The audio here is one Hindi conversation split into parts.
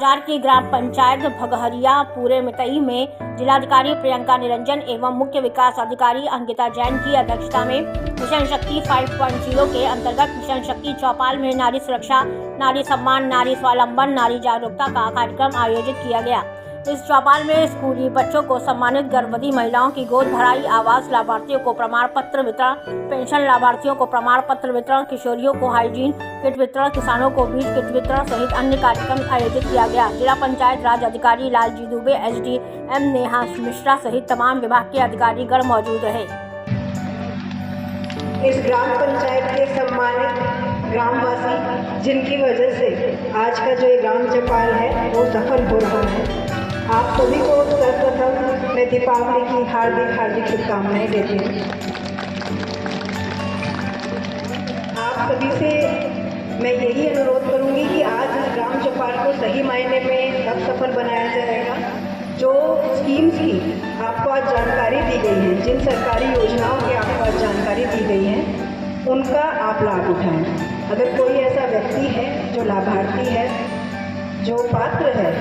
शनिवार की ग्राम पंचायत भगहरिया पूरे मितई में जिलाधिकारी प्रियंका निरंजन एवं मुख्य विकास अधिकारी अंकिता जैन की अध्यक्षता में मिशन शक्ति 5.0 के अंतर्गत मिशन शक्ति चौपाल में नारी सुरक्षा, नारी सम्मान, नारी स्वावलंबन, नारी जागरूकता का कार्यक्रम आयोजित किया गया। इस चौपाल में स्कूली बच्चों को सम्मानित, गर्भवती महिलाओं की गोद भराई, आवास लाभार्थियों को प्रमाण पत्र वितरण, पेंशन लाभार्थियों को प्रमाण पत्र वितरण, किशोरियों को हाइजीन किट वितरण, किसानों को बीज किट वितरण सहित अन्य कार्यक्रम आयोजित किया गया। जिला पंचायत राज अधिकारी लालजी दुबे, SDM नेहा मिश्रा सहित तमाम विभाग के अधिकारीगण मौजूद रहे। इस ग्राम पंचायत के सम्मानित ग्रामवासी जिनकी वजह से आज का जो ये ग्राम चौपाल है वो सफल हो रहा है, आप सभी को सर्वप्रथम मैं दीपावली की हार्दिक शुभकामनाएं देती हूँ। आप सभी से मैं यही अनुरोध करूँगी कि आज इस ग्राम चौपाल को सही मायने में तब सफल बनाया जाएगा जो स्कीम्स की आपको आज जानकारी दी गई है, जिन सरकारी योजनाओं की आपको आज जानकारी दी गई है उनका आप लाभ उठाएं। अगर कोई ऐसा व्यक्ति है जो लाभार्थी है, जो पात्र है,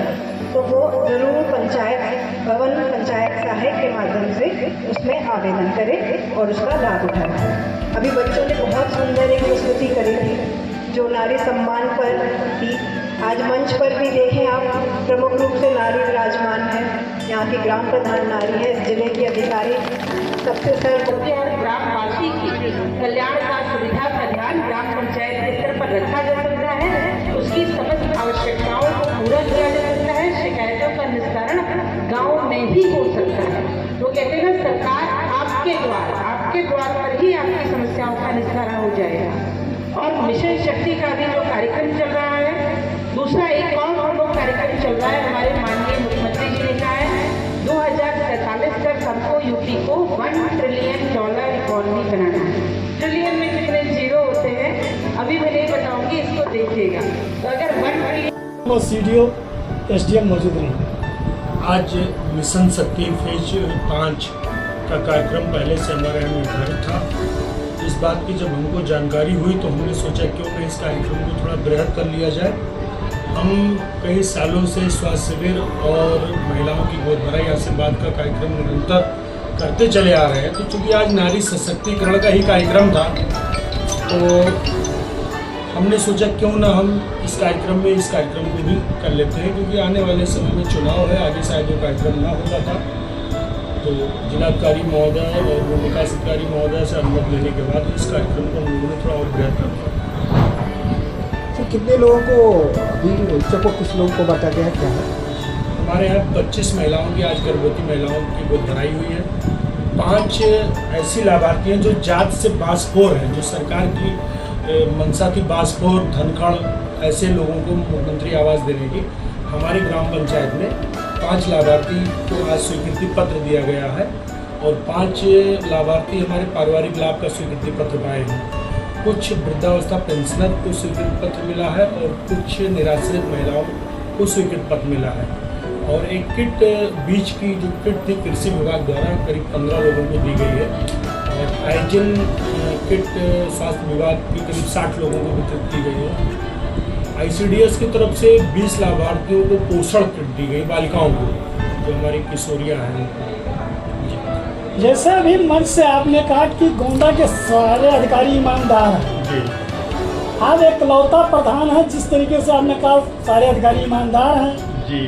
तो वो ज़रूर पंचायत भवन पंचायत सहायक के माध्यम से उसमें आवेदन करे और उसका लाभ उठाए। अभी बच्चों ने बहुत सुंदर एक प्रस्तुति करी थी जो नारी सम्मान पर थी। आज मंच पर भी देखें आप, प्रमुख रूप से नारी विराजमान है, यहाँ की ग्राम प्रधान नारी है, जिले की अधिकारी सबसे सर्वोपरि ग्रामवासी की कल्याण का सुविधा का ध्यान ग्राम पंचायत के स्तर पर रखा जा सकता है, उसकी समस्त आवश्यकताओं को पूरा किया जा सकता है, शिकायतों का निस्तारण गांव में ही हो सकता है। तो कहते हैं सरकार आपके द्वार पर ही आपकी समस्याओं का निस्तारण हो जाएगा। और मिशन शक्ति का भी जो कार्यक्रम चल रहा है, दूसरा एक और प्रमुख कार्यक्रम चल रहा है, हमारे माननीय मुख्यमंत्री जी ने कहा है 2047 तक हमको यूपी को $1 ट्रिलियन इकोनॉमी बनाना है। ट्रिलियन में कितने जीरो होते हैं अभी मैं नहीं बताऊंगी, इसको देखिएगा। तो अगर 1 ट्रिलियन CDO SDM मौजूद नहीं। आज मिशन शक्ति फेज 5 का कार्यक्रम पहले से हमारे यहाँ निर्धारित था। इस बात की जब हमको जानकारी हुई तो हमने सोचा क्यों न इस कार्यक्रम को थोड़ा बृहद कर लिया जाए। हम कई सालों से स्वास्थ्य शिविर और महिलाओं की गोद भराई आशीर्वाद का कार्यक्रम निरंतर करते चले आ रहे हैं। तो चूँकि आज नारी सशक्तिकरण का ही कार्यक्रम था तो हमने सोचा क्यों ना हम इस कार्यक्रम को भी कर लेते हैं, क्योंकि आने वाले समय में चुनाव है, आगे शायद वो कार्यक्रम ना होता था। तो जिलाधिकारी महोदय और विकास अधिकारी महोदय से अनुमति लेने के बाद इस कार्यक्रम को हम लोगों ने थोड़ा और बृहद कर दिया। तो कितने लोगों को अभी चको कुछ लोगों को बता गया क्या है? हमारे यहाँ 25 महिलाओं की आज गर्भवती महिलाओं की गोद भराई हुई है। 5 ऐसी लाभार्थी हैं जो जात से बासपोर हैं, जो सरकार की मंशा थी बासपोर, धनखड़ ऐसे लोगों को मुख्यमंत्री आवास देने की। हमारी ग्राम पंचायत में 5 लाभार्थी को आज स्वीकृति पत्र दिया गया है और 5 लाभार्थी हमारे पारिवारिक लाभ का स्वीकृति पत्र पाए हैं। कुछ वृद्धावस्था पेंशनर को स्वीकृति पत्र मिला है और कुछ निराश्रित महिलाओं को स्वीकृति पत्र मिला है। और एक किट बीज की जो किट थी कृषि विभाग द्वारा करीब 15 लोगों को दी गई है और हाइजीन किट स्वास्थ्य विभाग की करीब 60 लोगों को वितरित की गई है। ICDS की तरफ से 20 लाभार्थियों को पोषण किट दी गई, बालिकाओं को, जो हमारी किशोरियाँ हैं। जैसे अभी मंच से आपने कहा कि गोंडा के सारे अधिकारी ईमानदार हैं जी। आज एक लौता प्रधान है, जिस तरीके से आपने कहा सारे अधिकारी ईमानदार हैं जी,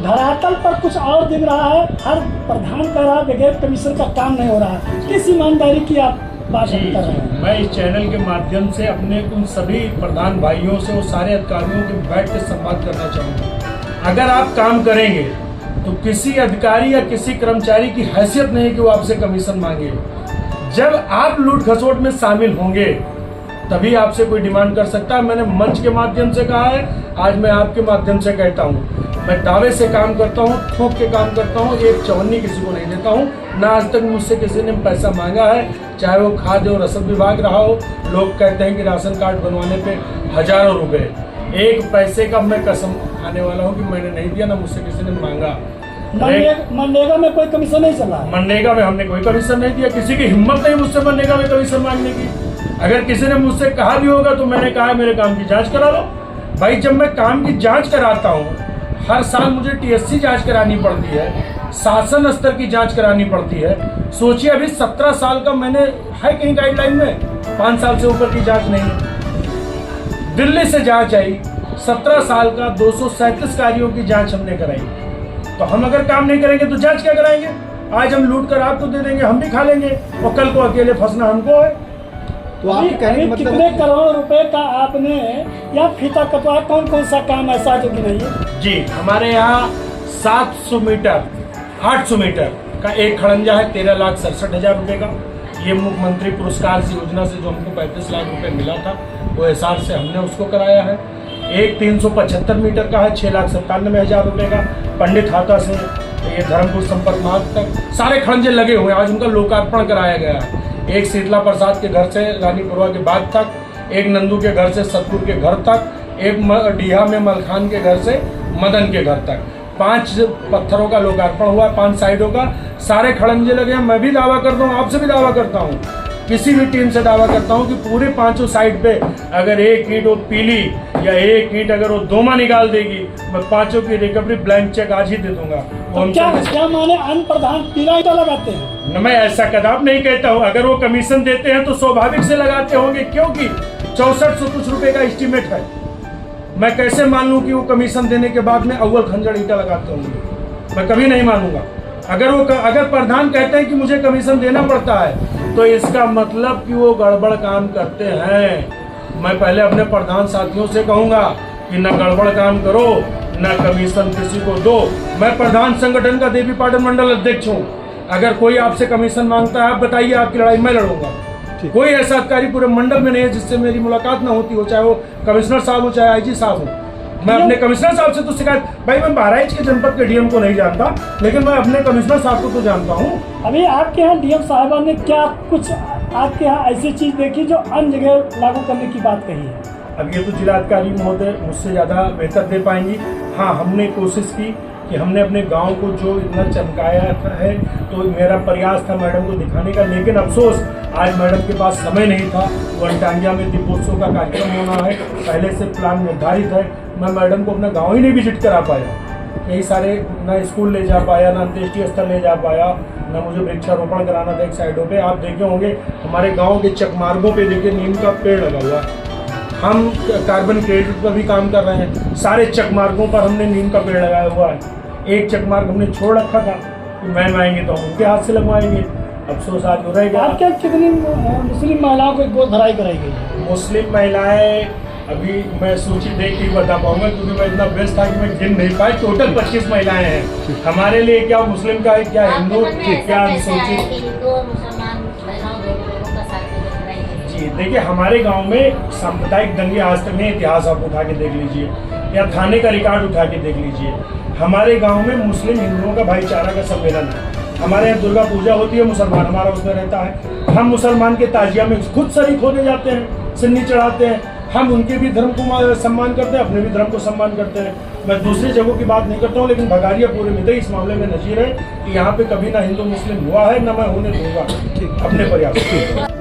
धरातल पर कुछ और दिख रहा है। हर प्रधान कह रहा है बगैर कमीशन का काम नहीं हो रहा है। किस ईमानदारी की आप बात कर रहे हैं? मैं इस चैनल के माध्यम से अपने उन सभी प्रधान भाइयों से और सारे अधिकारियों के बैठ के संवाद करना चाहूँगा। अगर आप काम करेंगे तो किसी अधिकारी या किसी कर्मचारी की हैसियत नहीं कि वो आपसे कमीशन मांगे। जब आप लूट खसोट में शामिल होंगे तभी आपसे कोई डिमांड कर सकता है। मैंने मंच के माध्यम से कहा है, आज मैं आपके माध्यम से कहता हूँ, मैं दावे से काम करता हूँ, ठोक के काम करता हूँ, एक चवन्नी किसी को नहीं देता हूँ। ना आज तक मुझसे किसी ने पैसा मांगा है, चाहे वो खाद्य और रसद विभाग रहा हो। लोग कहते हैं कि राशन कार्ड बनवाने पे हजारों रुपए, एक पैसे का मैं कसम खाने वाला हूँ कि मैंने नहीं दिया, ना मुझसे किसी ने मांगा। मनरेगा में कोई कमीशन नहीं चला? मनरेगा में हमने कोई कमीशन नहीं दिया, किसी की हिम्मत नहीं मुझसे मनरेगा में कमीशन मांगने की। अगर किसी ने मुझसे कहा भी होगा तो मैंने कहा मेरे काम की जांच करा लो। भाई जब मैं काम की जांच कराता हूँ हर साल मुझे टीएससी जांच करानी पड़ती है, शासन स्तर की जांच करानी पड़ती है। सोचिए अभी 17 साल का मैंने है कहीं गाइडलाइन में, 5 साल से ऊपर की जांच नहीं। दिल्ली से जांच आई, 17 साल का 237 कार्यों की जांच हमने कराई। तो हम अगर काम नहीं करेंगे तो जांच क्या कराएंगे? आज हम लूट कर आपको दे देंगे, हम भी खा लेंगे और कल को अकेले फंसना हमको है। तो आप कितने करोड़ रुपए का आपने या फीता कटवाया, कौन कौन सा काम ऐसा जो कि नहीं है? जी, हमारे यहाँ 700 मीटर 800 मीटर का एक खड़ंजा है 13,67,000 रुपये का। ये मुख्यमंत्री पुरस्कार से योजना से जो हमको 35 लाख रुपए मिला था वो एहसास से हमने उसको कराया है। एक 375 मीटर का है 6,97,000 रुपये का पंडित हाथा से ये धर्मपुर संपर्क मार्ग तक सारे खड़ंजे लगे हुए हैं। आज उनका लोकार्पण कराया गया है। एक शीतला प्रसाद के घर से रानीपुरवा के बाग तक, एक नंदू के घर से सतपुर के घर तक, एक डीहा में मलखान के घर से मदन के घर तक 5 पत्थरों का लोकार्पण हुआ, 5 साइडों का सारे खड़ंजे लगे हैं। मैं भी दावा करता हूँ, आपसे भी दावा करता हूँ, किसी भी टीम से दावा करता हूँ कि पूरे 5 साइड पे अगर एक ईंट वो पीली या एक ईंट अगर वो दोमा निकाल देगी, मैं 5 की रिकवरी ब्लैंक चेक आज ही दे दूंगा। तो क्या माने अन्य प्रधान पीला ईंटा लगाते हैं? न, मैं ऐसा कदाप नहीं कहता हूँ। अगर वो कमीशन देते हैं तो स्वाभाविक से लगाते होंगे, क्योंकि 6400 कुछ रुपए का एस्टीमेट है। मैं कैसे मान लूँ कि वो कमीशन देने के बाद में अव्वल खंजर ईंटा लगाते होंगे? मैं कभी नहीं मानूंगा। अगर प्रधान कहते हैं कि मुझे कमीशन देना पड़ता है तो इसका मतलब कि वो गड़बड़ काम करते हैं। मैं पहले अपने प्रधान साथियों से कहूंगा कि न गड़बड़ काम करो, न कमीशन किसी को दो। मैं प्रधान संगठन का देवी पाटन मंडल अध्यक्ष हूँ। अगर कोई आपसे कमीशन मांगता है, आप बताइए, आपकी लड़ाई मैं लड़ूंगा। कोई ऐसा अधिकारी पूरे मंडल में नहीं है जिससे मेरी मुलाकात ना होती हो, चाहे वो कमिश्नर साहब हो चाहे आईजी साहब हो। मैं अपने कमिश्नर साहब से तो शिकायत, भाई मैं बहराइच के जनपद के डीएम को नहीं जानता, लेकिन मैं अपने कमिश्नर साहब को तो जानता हूँ। अभी आपके यहाँ डीएम साहबा ने क्या कुछ आपके यहाँ ऐसी चीज देखी जो अन्य जगह लागू करने की बात कही है? अब ये तो जिलाधिकारी महोदय मुझसे ज़्यादा बेहतर दे पाएंगी। हाँ, हमने कोशिश की कि हमने अपने गांव को जो इतना चमकाया है, तो मेरा प्रयास था मैडम को दिखाने का, लेकिन अफसोस आज मैडम के पास समय नहीं था। वनटांगिया में दीपोत्सव का कार्यक्रम होना है, पहले से प्लान निर्धारित है। मैं मैडम को अपना गाँव ही नहीं विजिट करा पाया। कई सारे ना स्कूल ले जा पाया, ना अंत्येष्टि स्थल ले जा पाया, ना मुझे वृक्षारोपण कराना था एक साइडों पे। आप देखे होंगे हमारे गांव के चकमार्गों पे देखिए नीम का पेड़ लगा हुआ है। हम कार्बन क्रेडिट पर भी काम कर रहे हैं। सारे चकमार्गों पर हमने नीम का पेड़ लगाया हुआ है। एक चकमार्ग हमने छोड़ रखा था कि मैम आएंगे तो हम उनके हाथ से लगवाएंगे। अफसोस आज हो रहेगा। आप क्या कितनी मुस्लिम महिलाओं को गोद भराई कराई गई? मुस्लिम महिलाएं अभी मैं सूची देख के बता पाऊंगा, क्योंकि मैं इतना व्यस्त था कि मैं गिन नहीं पाई। टोटल 25 महिलाएं हैं। हमारे लिए क्या मुस्लिम का है, क्या हिंदू, क्या अनुसूचित? जी देखिए, हमारे गांव में सांप्रदायिक दंगे आज तक नहीं। इतिहास आप उठा के देख लीजिए या थाने का रिकॉर्ड उठा के देख लीजिए। हमारे गांव में मुस्लिम हिंदुओं का भाईचारा का सम्मेलन है। हमारे यहाँ दुर्गा पूजा होती है, मुसलमान हमारा उसमें रहता है। हम मुसलमान के ताजिया में खुद शरीक होने जाते हैं, सिन्नी चढ़ाते हैं। हम उनके भी धर्म को सम्मान करते हैं, अपने भी धर्म को सम्मान करते हैं। मैं दूसरी जगहों की बात नहीं करता हूँ, लेकिन भगारिया पूरे में इस मामले में नजीर है कि यहाँ पे कभी ना हिंदू मुस्लिम हुआ है, ना मैं होने दूंगा अपने प्रयास।